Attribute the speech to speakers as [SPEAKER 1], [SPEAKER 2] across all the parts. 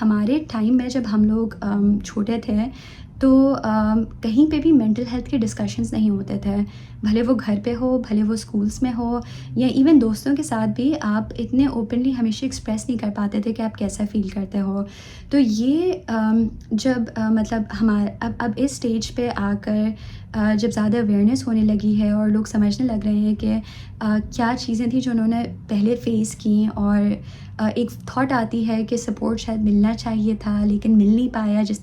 [SPEAKER 1] ہمارے ٹائم میں جب ہم لوگ چھوٹے تھے تو کہیں پہ بھی مینٹل ہیلتھ کے ڈسکشنز نہیں ہوتے تھے، بھلے وہ گھر پہ ہو، بھلے وہ اسکولس میں ہو، یا ایون دوستوں کے ساتھ بھی آپ اتنے اوپنلی ہمیشہ ایکسپریس نہیں کر پاتے تھے کہ آپ کیسا فیل کرتے ہو. تو یہ جب مطلب اب اس اسٹیج پہ آ کر جب زیادہ اویئرنیس ہونے لگی ہے اور لوگ سمجھنے لگ رہے ہیں کہ کیا چیزیں تھیں جو انہوں نے پہلے فیس کیں، اور ایک تھاٹ آتی ہے کہ سپورٹ شاید ملنا چاہیے تھا لیکن مل نہیں پایا جس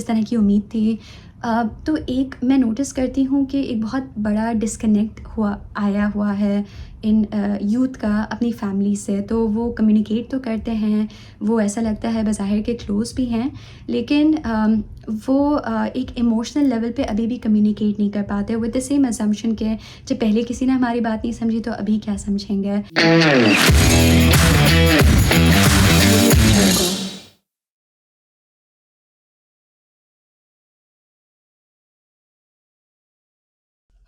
[SPEAKER 1] طرح کی امید تھی. تو ایک میں نوٹس کرتی ہوں کہ ایک بہت بڑا ڈسکنیکٹ آیا ہوا ہے ان یوتھ کا اپنی فیملی سے. تو وہ کمیونیکیٹ تو کرتے ہیں، وہ ایسا لگتا ہے بظاہر کے کلوز بھی ہیں، لیکن وہ ایک ایموشنل لیول پہ ابھی بھی کمیونیکیٹ نہیں کر پاتے ود دا سیم ازمپشن کہ جب پہلے کسی نے ہماری بات نہیں سمجھی تو ابھی کیا سمجھیں گے.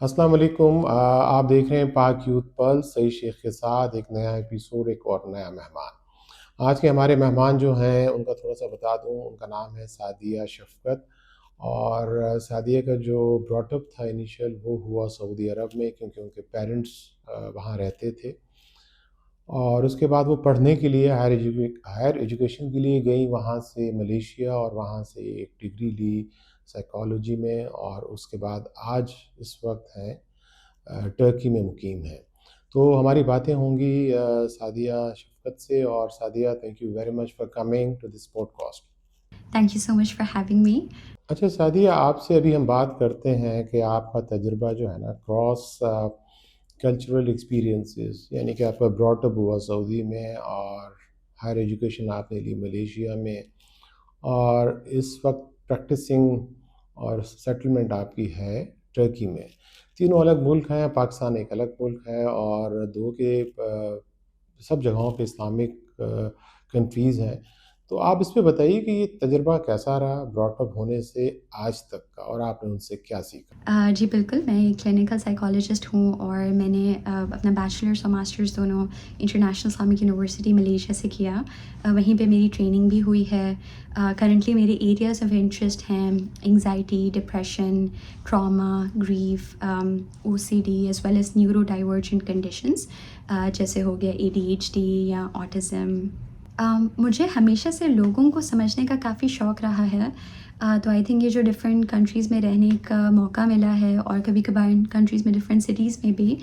[SPEAKER 2] السلام علیکم. آپ دیکھ رہے ہیں پاک یوتھ پلس، سعید شیخ کے ساتھ ایک نیا ایپیسوڈ، ایک اور نیا مہمان. آج کے ہمارے مہمان جو ہیں ان کا تھوڑا سا بتا دوں. ان کا نام ہے سعدیہ شفقت، اور سعدیہ کا جو براٹ اپ تھا انیشیل وہ ہوا سعودی عرب میں، کیونکہ ان کے پیرنٹس وہاں رہتے تھے. اور اس کے بعد وہ پڑھنے کے لیے ہائر ایجوکیشن کے لیے گئیں وہاں سے ملیشیا، اور وہاں سے ایک ڈگری لی سائیکالوجی میں، اور اس کے بعد آج اس وقت ہیں ٹرکی میں مقیم ہیں. تو ہماری باتیں ہوں گی سعدیہ شفقت سے. اور Sadia, thank you very much for coming to this podcast.
[SPEAKER 1] Thank you so much for having me.
[SPEAKER 2] اچھا سعدیہ، آپ سے ابھی ہم بات کرتے ہیں کہ آپ کا تجربہ جو ہے نا کراس کلچرل ایکسپیرینسز، یعنی کہ آپ کا براٹ اپ ہوا سعودی میں، اور ہائر ایجوکیشن آپ نے لی ملیشیا میں، اور اس وقت پریکٹسنگ اور سیٹلمنٹ آپ کی ہے ٹرکی میں. تینوں الگ ملک ہیں، پاکستان ایک الگ ملک ہے، اور دو کے سب جگہوں پہ اسلامک کنٹریز ہیں. تو آپ اس پہ بتائیے کہ یہ تجربہ کیسا رہا براٹ اپ ہونے سے آج تک کا، اور آپ نے ان سے کیا سیکھا؟
[SPEAKER 1] جی بالکل، میں ایک کلینکل سائیکالوجسٹ ہوں، اور میں نے اپنا بیچلرس اور ماسٹرز دونوں انٹرنیشنل اسلامک یونیورسٹی ملیشیا سے کیا. وہیں پہ میری ٹریننگ بھی ہوئی ہے. کرنٹلی میرے ایریاز آف انٹرسٹ ہیں anxiety, depression, trauma, grief, O C D as well as neurodivergent conditions جیسے ہو گیا ADHD یا آٹزم. مجھے ہمیشہ سے لوگوں کو سمجھنے کا کافی شوق رہا ہے. تو آئی تھنک یہ جو ڈفرینٹ کنٹریز میں رہنے کا موقع ملا ہے، اور کبھی کبھار ان کنٹریز میں ڈفرینٹ سٹیز میں بھی،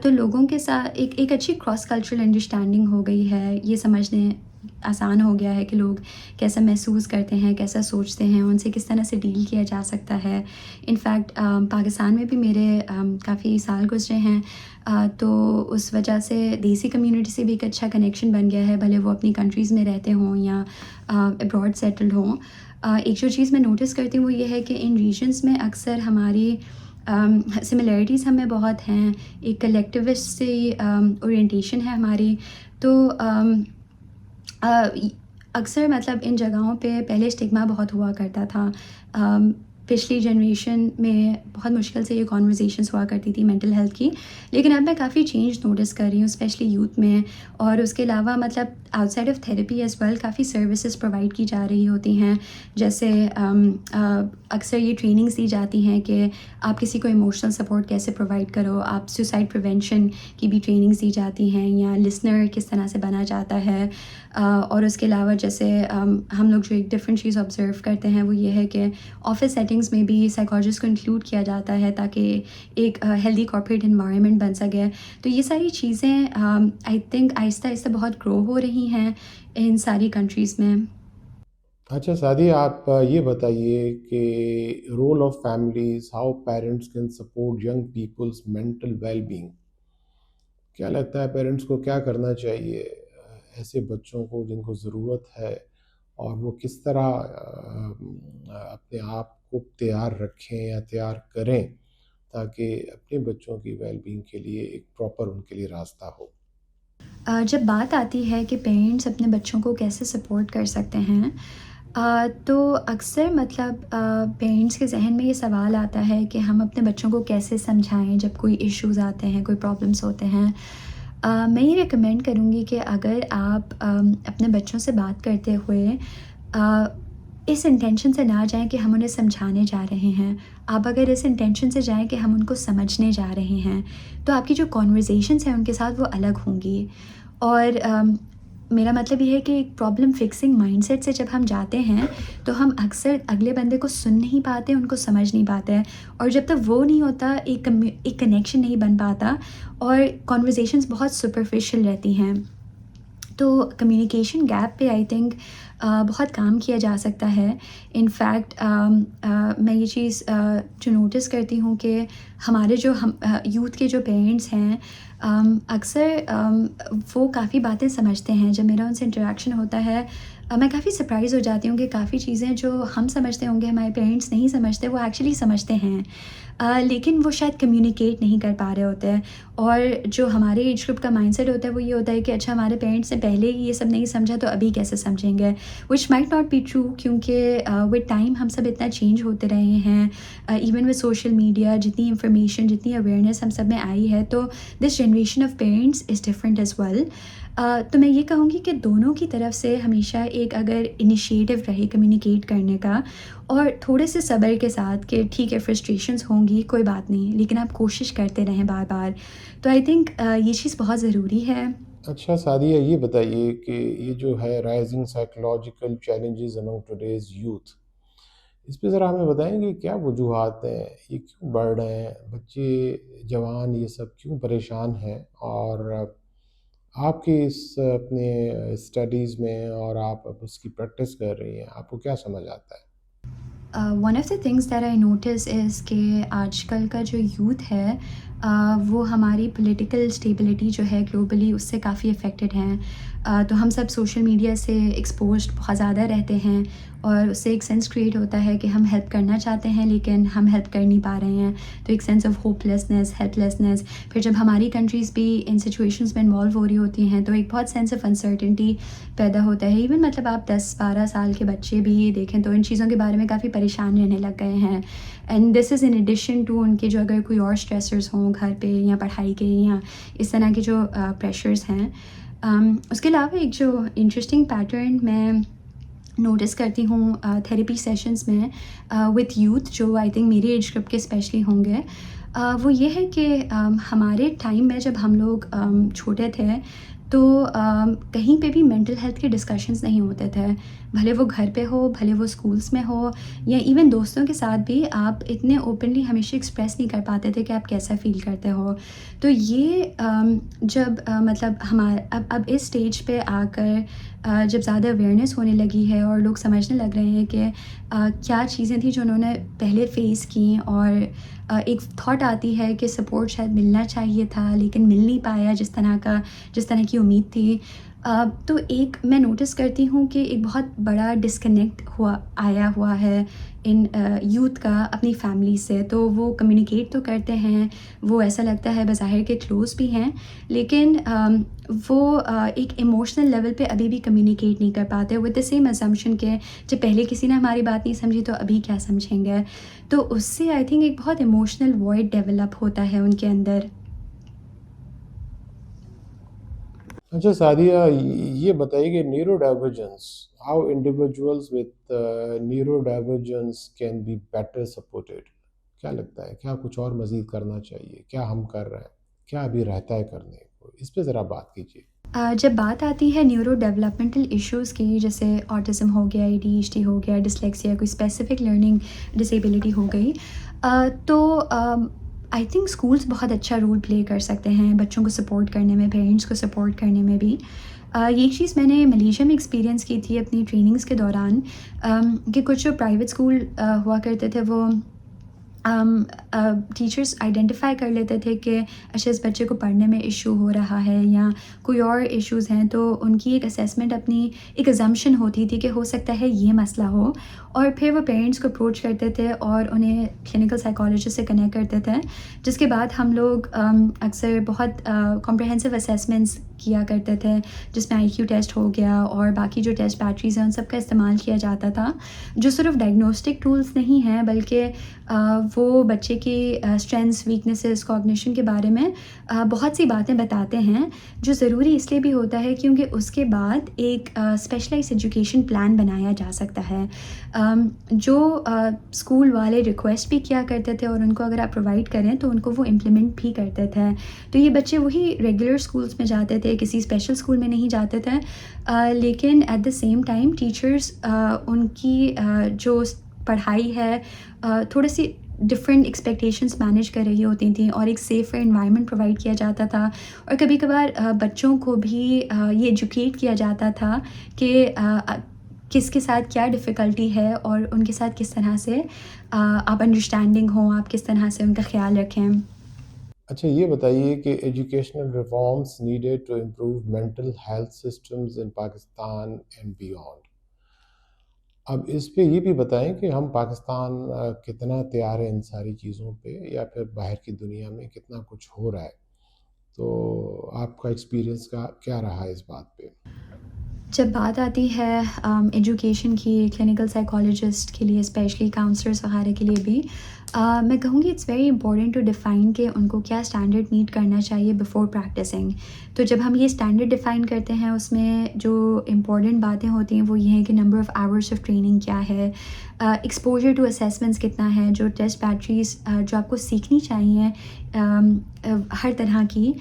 [SPEAKER 1] تو لوگوں کے ساتھ ایک اچھی کراس کلچرل انڈرسٹینڈنگ ہو گئی ہے. یہ سمجھنے آسان ہو گیا ہے کہ لوگ کیسا محسوس کرتے ہیں، کیسا سوچتے ہیں، ان سے کس طرح سے ڈیل کیا جا سکتا ہے. انفیکٹ پاکستان میں بھی میرے کافی سال گزرے ہیں، تو اس وجہ سے دیسی کمیونٹی سے بھی ایک اچھا کنیکشن بن گیا ہے، بھلے وہ اپنی کنٹریز میں رہتے ہوں یا ابراڈ سیٹلڈ ہوں. ایک جو چیز میں نوٹس کرتی ہوں وہ یہ ہے کہ ان ریجنس میں اکثر ہماری سملیرٹیز ہمیں بہت ہیں، ایک کلیکٹیوسٹ سے اورینٹیشن ہے ہماری. تو اکثر مطلب ان جگہوں پہ پہلے اسٹگما بہت ہوا کرتا تھا. پچھلی جنریشن میں بہت مشکل سے یہ کانورزیشنس ہوا کرتی تھی مینٹل ہیلتھ کی، لیکن اب میں کافی چینج نوٹس کر رہی ہوں اسپیشلی یوتھ میں. اور اس کے علاوہ مطلب outside of therapy as well کافی سروسز پرووائڈ کی جا رہی ہوتی ہیں. جیسے اکثر یہ ٹریننگز دی جاتی ہیں کہ آپ کسی کو ایموشنل سپورٹ کیسے پرووائڈ کرو. آپ سوسائڈ پریونشن کی بھی ٹریننگز دی جاتی ہیں، یا لسنر کس طرح سے بنا جاتا ہے. اور اس کے علاوہ جیسے ہم لوگ جو ایک ڈفرینٹ چیز آبزرو کرتے ہیں وہ یہ ہے کہ آفس سیٹنگز میں بھی سائیکالوجسٹ کو انکلوڈ کیا جاتا ہے تاکہ ایک ہیلدی کارپوریٹ انوائرمنٹ بن سکے. تو یہ ساری چیزیں آئی تھنک آہستہ آہستہ بہت گرو ہو رہی ہیں ان ساری کنٹریز میں.
[SPEAKER 2] اچھا سعدیہ، آپ یہ بتائیے کہ role of families, how parents can support young peoples mental well being. کیا لگتا ہے پیرنٹس کو کیا کرنا چاہیے ایسے بچوں کو جن کو ضرورت ہے، اور وہ کس طرح اپنے آپ کو تیار رکھیں یا تیار کریں تاکہ اپنے بچوں کی ویل بینگ کے لیے ایک پراپر ان کے لیے راستہ ہو؟
[SPEAKER 1] جب بات آتی ہے کہ پیرنٹس اپنے بچوں کو کیسے سپورٹ کر سکتے ہیں، تو اکثر مطلب پیرنٹس کے ذہن میں یہ سوال آتا ہے کہ ہم اپنے بچوں کو کیسے سمجھائیں جب کوئی ایشوز آتے ہیں، کوئی پرابلمس ہوتے ہیں. میں یہ ریکمینڈ کروں گی کہ اگر آپ اپنے بچوں سے بات کرتے ہوئے اس انٹینشن سے نہ جائیں کہ ہم انہیں سمجھانے جا رہے ہیں. آپ اگر اس انٹینشن سے جائیں کہ ہم ان کو سمجھنے جا رہے ہیں تو آپ کی جو کانورزیشنس ہیں ان کے ساتھ وہ الگ ہوں گی. اور میرا مطلب یہ ہے کہ ایک پرابلم فکسنگ مائنڈ سیٹ سے جب ہم جاتے ہیں تو ہم اکثر اگلے بندے کو سن نہیں پاتے, ان کو سمجھ نہیں پاتے, اور جب تک وہ نہیں ہوتا ایک کنیکشن نہیں بن پاتا اور کانورزیشنز بہت سپرفیشل رہتی ہیں. تو کمیونیکیشن گیپ پہ آئی تھنک بہت کام کیا جا سکتا ہے. ان فیکٹ میں یہ چیز جو نوٹس کرتی ہوں کہ ہمارے جو یوتھ کے جو پیرنٹس ہیں اکثر وہ کافی باتیں سمجھتے ہیں. جب میرا ان سے انٹریکشن ہوتا ہے میں کافی سرپرائز ہو جاتی ہوں کہ کافی چیزیں جو ہم سمجھتے ہوں گے ہمارے پیرنٹس نہیں سمجھتے, وہ ایکچولی سمجھتے ہیں, لیکن وہ شاید کمیونیکیٹ نہیں کر پا رہے ہوتے ہیں. اور جو ہمارے ایج گروپ کا مائنڈ سیٹ ہوتا ہے وہ یہ ہوتا ہے کہ اچھا ہمارے پیرنٹس نے پہلے ہی یہ سب نہیں سمجھا تو ابھی کیسے سمجھیں گے, which might not be true, کیونکہ ود ٹائم ہم سب اتنا چینج ہوتے رہے ہیں. ایون ود سوشل میڈیا جتنی انفارمیشن جتنی اویئرنیس ہم سب میں آئی ہے تو this generation of parents is different as well. تو میں یہ کہوں گی کہ دونوں کی طرف سے ہمیشہ ایک اگر انیشیٹو رہے کمیونیکیٹ کرنے کا, اور تھوڑے سے صبر کے ساتھ کہ ٹھیک ہے فرسٹریشنز ہوں گی کوئی بات نہیں, لیکن آپ کوشش کرتے رہیں بار بار, تو آئی تھنک یہ چیز بہت ضروری ہے.
[SPEAKER 2] اچھا سعدیہ, یہ بتائیے کہ یہ جو ہے رائزنگ سائیکولوجیکل چیلنجز امنگ ٹوڈیز یوتھ, اس پہ ذرا ہمیں بتائیں گے کیا وجوہات ہیں, یہ کیوں بڑھ رہے ہیں, بچے جوان یہ سب کیوں پریشان ہیں, اور آپ کی اس اپنے اسٹڈیز میں اور آپ اب اس کی پریکٹس کر رہی ہیں, آپ کو کیا سمجھ آتا ہے؟
[SPEAKER 1] One of the things that I notice is کہ آج کل کا جو یوتھ ہے وہ ہماری پولیٹیکل اسٹیبلٹی جو ہے گلوبلی اس سے کافی افیکٹڈ ہیں. تو ہم سب سوشل میڈیا سے ایکسپوزڈ بہت زیادہ رہتے ہیں, اور اس سے ایک سینس کریٹ ہوتا ہے کہ ہم ہیلپ کرنا چاہتے ہیں لیکن ہم ہیلپ کر نہیں پا رہے ہیں. تو ایک sense of hope lessons, help lessons. پھر جب ہماری کنٹریز بھی ان سچویشنز میں انوالو ہو رہی ہوتی ہیں تو ایک بہت سینس آف انسرٹنٹی پیدا ہوتا ہے. ایون مطلب آپ 10-12 سال کے بچے بھی دیکھیں تو ان چیزوں کے بارے میں کافی پریشان رہنے لگ گئے ہیں. And this is in addition to ان کے جو اگر کوئی اور اسٹریسرز ہوں گھر پہ یا پڑھائی کے یا اس طرح کے جو پریشرز ہیں. اس کے علاوہ ایک جو انٹرسٹنگ پیٹرن میں نوٹس کرتی ہوں تھیراپی سیشنز میں وتھ یوتھ جو آئی تھنک میرے ایج گروپ کے اسپیشلی ہوں گے, وہ یہ ہے کہ ہمارے ٹائم میں جب ہم لوگ چھوٹے تھے تو کہیں پہ بھی مینٹل ہیلتھ کے ڈسکشنز نہیں ہوتے تھے, بھلے وہ گھر پہ ہو بھلے وہ اسکولس میں ہو یا ایون دوستوں کے ساتھ بھی آپ اتنے اوپنلی ہمیشہ ایکسپریس نہیں کر پاتے تھے کہ آپ کیسا فیل کرتے ہو. تو یہ جب مطلب اب اس اسٹیج پہ آ کر جب زیادہ اویئرنیس ہونے لگی ہے اور لوگ سمجھنے لگ رہے ہیں کہ کیا چیزیں تھیں جو انہوں نے پہلے فیس کیں, اور ایک تھاٹ آتی ہے کہ سپورٹ شاید ملنا چاہیے تھا لیکن مل نہیں پایا جس طرح کی امید تھی. تو ایک میں نوٹس کرتی ہوں کہ ایک بہت بڑا ڈسکنیکٹ آیا ہوا ہے ان یوتھ کا اپنی فیملی سے. تو وہ کمیونیکیٹ تو کرتے ہیں, وہ ایسا لگتا ہے بظاہر کے کلوز بھی ہیں, لیکن وہ ایک ایموشنل لیول پہ ابھی بھی کمیونیکیٹ نہیں کر پاتے ود دا سیم اسمپشن کہ جب پہلے کسی نے ہماری بات نہیں سمجھی تو ابھی کیا سمجھیں گے. تو اس سے آئی تھنک ایک بہت ایموشنل وائڈ ڈیولپ ہوتا ہے ان کے اندر.
[SPEAKER 2] اچھا سعدیہ, یہ بتائیے کہ neurodivergence, how individuals with neurodivergence can be better supported, کیا لگتا ہے کیا کچھ اور مزید کرنا چاہیے, کیا ہم کر رہے ہیں, کیا ابھی رہتا ہے کرنے کو, اس پہ ذرا بات کیجیے.
[SPEAKER 1] جب بات آتی ہے نیورو ڈیولپمنٹل ایشوز کی, جیسے آٹزم ہو گیا, ADHD ہو گیا, ڈسلیکسیا, کوئی اسپیسیفک لرننگ ڈسیبلٹی ہو گئی, تو آئی تھنک اسکولس بہت اچھا رول پلے کر سکتے ہیں بچوں کو سپورٹ کرنے میں, پیرنٹس کو سپورٹ کرنے میں بھی. یہ چیز میں نے ملیشیا میں ایکسپیرینس کی تھی اپنی ٹریننگز کے دوران, کہ کچھ جو پرائیویٹ اسکول ہوا کرتے تھے وہ ٹیچرس آئیڈینٹیفائی کر لیتے تھے کہ اچھا اس بچے کو پڑھنے میں ایشو ہو رہا ہے یا کوئی اور ایشوز ہیں, تو ان کی ایک اسیسمنٹ اپنی ایک ازمپشن ہوتی تھی کہ ہو سکتا ہے یہ مسئلہ ہو, اور پھر وہ پیرنٹس کو اپروچ کرتے تھے اور انہیں کلینکل سائیکالوجسٹ سے کنیکٹ کرتے تھے, جس کے بعد ہم لوگ اکثر بہت کمپریہنسو اسیسمنٹس کیا کرتے تھے جس میں IQ ٹیسٹ ہو گیا اور باقی جو ٹیسٹ بیٹریز ہیں ان سب کا استعمال کیا جاتا تھا, جو صرف ڈائگنوسٹک ٹولس نہیں ہیں بلکہ وہ بچے کی اسٹرینتھس ویکنیسز کوگنیشن کے بارے میں بہت سی باتیں بتاتے ہیں، جو ضروری اس لیے بھی ہوتا ہے کیونکہ اس کے بعد ایک اسپیشلائز ایجوکیشن پلان بنایا جا سکتا ہے، جو اسکول والے ریکویسٹ بھی کیا کرتے تھے اور ان کو اگر آپ پرووائڈ کریں تو ان کو وہ امپلیمنٹ بھی کرتے تھے. تو یہ بچے وہی ریگولر اسکولس میں جاتے تھے، کسی اسپیشل اسکول میں نہیں جاتے تھے، لیکن at the same time teachers ان کی جو پڑھائی ہے تھوڑی سی ڈفرینٹ ایکسپیکٹیشنس مینیج کر رہی ہوتی تھیں اور ایک سیفر انوائرمنٹ پرووائڈ کیا جاتا تھا. اور کبھی کبھار بچوں کو بھی یہ ایجوکیٹ کیا جاتا تھا کہ کس کے ساتھ کیا ڈفیکلٹی ہے اور ان کے ساتھ کس طرح سے آپ انڈرسٹینڈنگ ہوں، آپ کس طرح سے ان کا خیال رکھیں.
[SPEAKER 2] اچھا یہ بتائیے کہ educational reforms needed to improve mental health systems in Pakistan and beyond. اب اس پہ یہ بھی بتائیں کہ ہم پاکستان کتنا تیار ہے ان ساری چیزوں پہ، یا پھر باہر کی دنیا میں کتنا کچھ ہو رہا ہے. تو آپ کا ایکسپیرینس کا کیا رہا ہے اس بات پہ؟
[SPEAKER 1] جب بات آتی ہے ایجوکیشن کی، کلینکل سائیکالوجسٹ کے لیے اسپیشلی کاؤنسلرس وغیرہ کے لیے بھی میں کہوں گی it's very important to define کہ ان کو کیا اسٹینڈرڈ میٹ کرنا چاہیے بفور پریکٹسنگ. تو جب ہم یہ اسٹینڈرڈ ڈیفائن کرتے ہیں اس میں جو امپورٹنٹ باتیں ہوتی ہیں وہ یہ ہیں کہ number of hours of training کیا ہے، ایکسپوجر ٹو اسیسمنٹس کتنا ہے، جو ٹیسٹ بیٹریز جو آپ کو سیکھنی چاہیے ہر طرح کی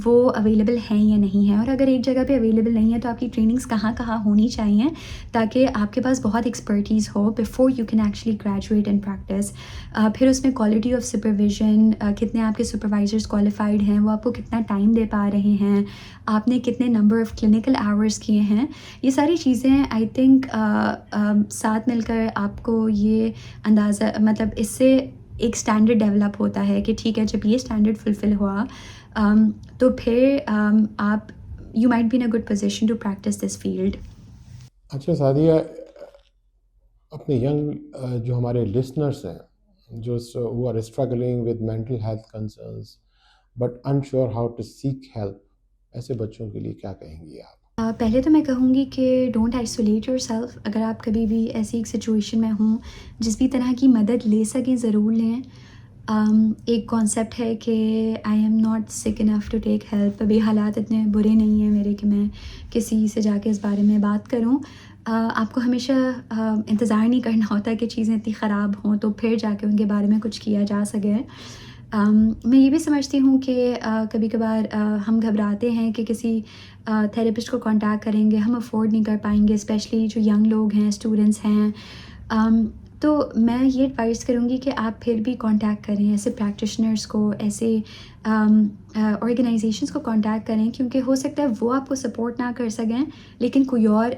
[SPEAKER 1] وہ اویلیبل ہیں یا نہیں ہیں، اور اگر ایک جگہ پہ اویلیبل نہیں ہے تو آپ کی ٹریننگس کہاں کہاں ہونی چاہیے تاکہ آپ کے پاس بہت expertise who before you can actually graduate and practice. پھر اس میں کوالٹی آف سپرویژن، کتنے آپ کے سپروائزرس کوالیفائڈ ہیں، وہ آپ کو کتنا ٹائم دے پا رہے ہیں، آپ نے کتنے نمبر آف کلینکل آورس کیے ہیں. یہ ساری چیزیں آئی تھنک ساتھ مل کر آپ کو یہ اندازہ مطلب اس سے ایک اسٹینڈرڈ ڈیولپ ہوتا ہے کہ ٹھیک ہے جب یہ اسٹینڈرڈ فلفل ہوا تو پھر آپ you might be in a good position to practise this field.
[SPEAKER 2] اچھا سعدیہ، اپنے ینگ جو ہمارے لسنرس ہیں جو who are struggling with mental health concerns but unsure how to seek help، ایسے بچوں کے لیے کیا کہیں گی آپ؟
[SPEAKER 1] پہلے تو میں کہوں گی کہ ڈونٹ آئسولیٹ یور سیلف. اگر آپ کبھی بھی ایسی ایک سچویشن میں ہوں جس بھی طرح کی مدد لے سکیں ضرور لیں. ایک کانسیپٹ ہے کہ آئی ایم ناٹ سک انف ٹو ٹیک ہیلپ. ابھی حالات اتنے برے نہیں ہیں میرے کہ میں کسی سے جا کے اس بارے میں بات کروں. آپ کو ہمیشہ انتظار نہیں کرنا ہوتا کہ چیزیں اتنی خراب ہوں تو پھر جا کے ان کے بارے میں کچھ کیا جا سکے. میں یہ بھی سمجھتی ہوں کہ کبھی کبھار ہم گھبراتے ہیں کہ کسی تھیراپسٹ کو کانٹیکٹ کریں گے، ہم افورڈ نہیں کر پائیں گے، اسپیشلی جو ینگ لوگ ہیں، اسٹوڈنٹس ہیں. تو میں یہ ایڈوائز کروں گی کہ آپ پھر بھی کانٹیکٹ کریں ایسے پریکٹیشنرس کو، ایسے آرگنائزیشنس کو کانٹیکٹ کریں، کیونکہ ہو سکتا ہے وہ آپ کو سپورٹ نہ کر سکیں لیکن کوئی اور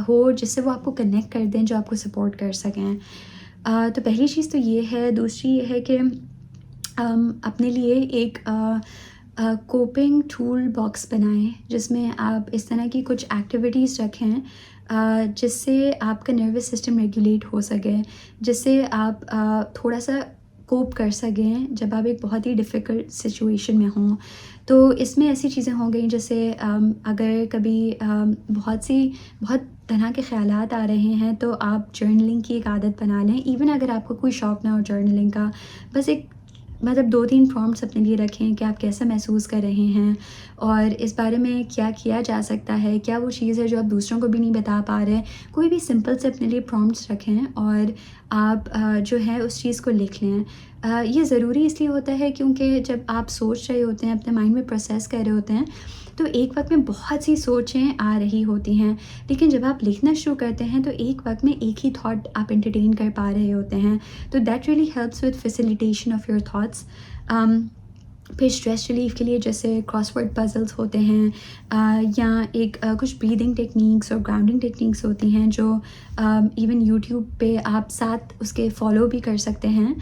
[SPEAKER 1] ہو جس سے وہ آپ کو کنیکٹ کر دیں جو آپ کو سپورٹ کر سکیں. تو پہلی چیز تو یہ ہے. دوسری یہ ہے کہ اپنے لیے ایک کوپنگ ٹول باکس بنائیں جس میں آپ اس طرح کی کچھ ایکٹیویٹیز رکھیں جس سے آپ کا نروس سسٹم ریگولیٹ ہو سکے، جس سے آپ تھوڑا سا کوپ کر سکیں جب آپ ایک بہت ہی ڈیفیکلٹ سچویشن میں ہوں. تو اس میں ایسی چیزیں ہو گئیں جیسے اگر کبھی بہت طرح کے خیالات آ رہے ہیں تو آپ جرنلنگ کی ایک عادت بنا لیں. ایون اگر آپ کو کوئی شوق نہ ہو جرنلنگ کا، بس ایک 2-3 پرومپٹس اپنے لیے رکھیں کہ آپ کیسا محسوس کر رہے ہیں اور اس بارے میں کیا کیا جا سکتا ہے، کیا وہ چیز ہے جو آپ دوسروں کو بھی نہیں بتا پا رہے. کوئی بھی سمپل سے اپنے لیے پرومپٹس رکھیں اور آپ جو ہے اس چیز کو لکھ لیں. یہ ضروری اس لیے ہوتا ہے کیونکہ جب آپ سوچ رہے ہوتے ہیں، اپنے مائنڈ میں پروسیس کر رہے ہوتے ہیں تو ایک وقت میں بہت سی سوچیں آ رہی ہوتی ہیں، لیکن جب آپ لکھنا شروع کرتے ہیں تو ایک وقت میں ایک ہی تھاٹ آپ انٹرٹین کر پا رہے ہوتے ہیں. تو that really helps with facilitation of your thoughts. پھر اسٹریس ریلیف کے لیے جیسے کراس ورڈ پزلس ہوتے ہیں یا ایک کچھ بریدنگ ٹیکنیکس اور گراؤنڈنگ ٹیکنیکس ہوتی ہیں جو ایون یوٹیوب پہ آپ ساتھ اس کے فالو بھی کر سکتے ہیں.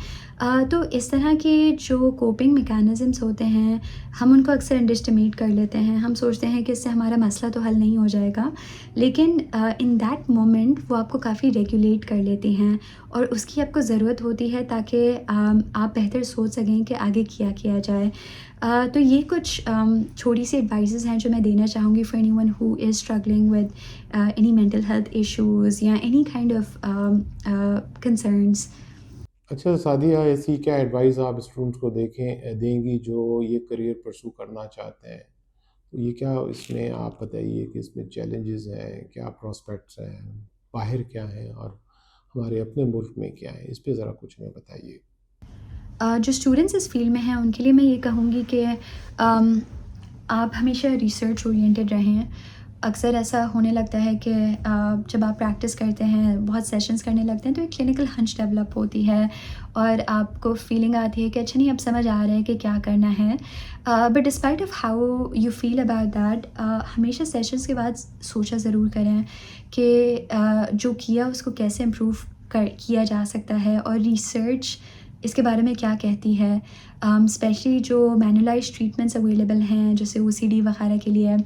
[SPEAKER 1] تو اس طرح کے جو کوپنگ میکینزمس ہوتے ہیں ہم ان کو اکثر انڈر اسٹیمیٹ کر لیتے ہیں. ہم سوچتے ہیں کہ اس سے ہمارا مسئلہ تو حل نہیں ہو جائے گا، لیکن ان دیٹ مومنٹ وہ آپ کو کافی ریگولیٹ کر لیتی ہیں اور اس کی آپ کو ضرورت ہوتی ہے تاکہ آپ بہتر سوچ سکیں کہ آگے کیا جائے. تو یہ کچھ چھوٹی سی ایڈوائزز ہیں جو میں دینا چاہوں گی for any one who is struggling with any mental health issues یا اینی کائنڈ آف کنسرنس.
[SPEAKER 2] اچھا سعدیہ، ایسی کیا ایڈوائز آپ اسٹوڈنٹس کو دیں گی جو یہ کریئر پرسو کرنا چاہتے ہیں؟ تو یہ کیا اس میں آپ بتائیے کہ اس میں چیلنجز ہیں، کیا پراسپیکٹس ہیں، باہر کیا ہیں، اور ہمارے اپنے ملک میں کیا ہے؟ اس پہ ذرا کچھ ہمیں بتائیے۔
[SPEAKER 1] جو اسٹوڈنٹس اس فیلڈ میں ہیں ان کے لیے میں یہ کہوں گی کہ آپ ہمیشہ ریسرچ اورینٹیڈ رہیں۔ اکثر ایسا ہونے لگتا ہے کہ جب آپ پریکٹس کرتے ہیں، بہت سیشنز کرنے لگتے ہیں تو ایک کلینکل ہنچ ڈیولپ ہوتی ہے اور آپ کو فیلنگ آتی ہے کہ اچھا نہیں اب سمجھ آ رہا ہے کہ کیا کرنا ہے، but despite of how you feel about that, ہمیشہ سیشنز کے بعد سوچا ضرور کریں کہ جو کیا اس کو کیسے امپروو کیا جا سکتا ہے، اور ریسرچ اس کے بارے میں کیا کہتی ہے، اسپیشلی جو مینولائز ٹریٹمنٹس اویلیبل ہیں جیسے او سی ڈی وغیرہ کے لیے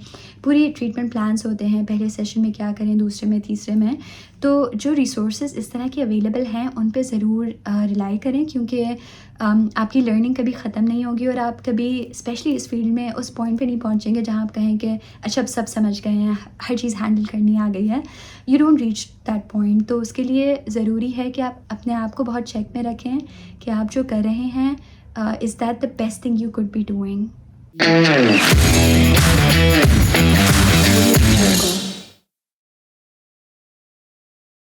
[SPEAKER 1] پوری ٹریٹمنٹ پلانس ہوتے ہیں، پہلے سیشن میں کیا کریں، دوسرے میں، تیسرے میں، تو جو ریسورسز اس طرح کے اویلیبل ہیں ان پہ ضرور ریلائی کریں، کیونکہ آپ کی لرننگ کبھی ختم نہیں ہوگی اور آپ کبھی اسپیشلی اس فیلڈ میں اس پوائنٹ پہ نہیں پہنچیں گے جہاں آپ کہیں کہ اچھا اب سب سمجھ گئے ہیں، ہر چیز ہینڈل کرنی آ گئی ہے، you don't reach that point. تو اس کے لیے ضروری ہے کہ آپ اپنے آپ کو بہت چیک میں رکھیں کہ آپ جو کر رہے ہیں is that the best thing you could be doing.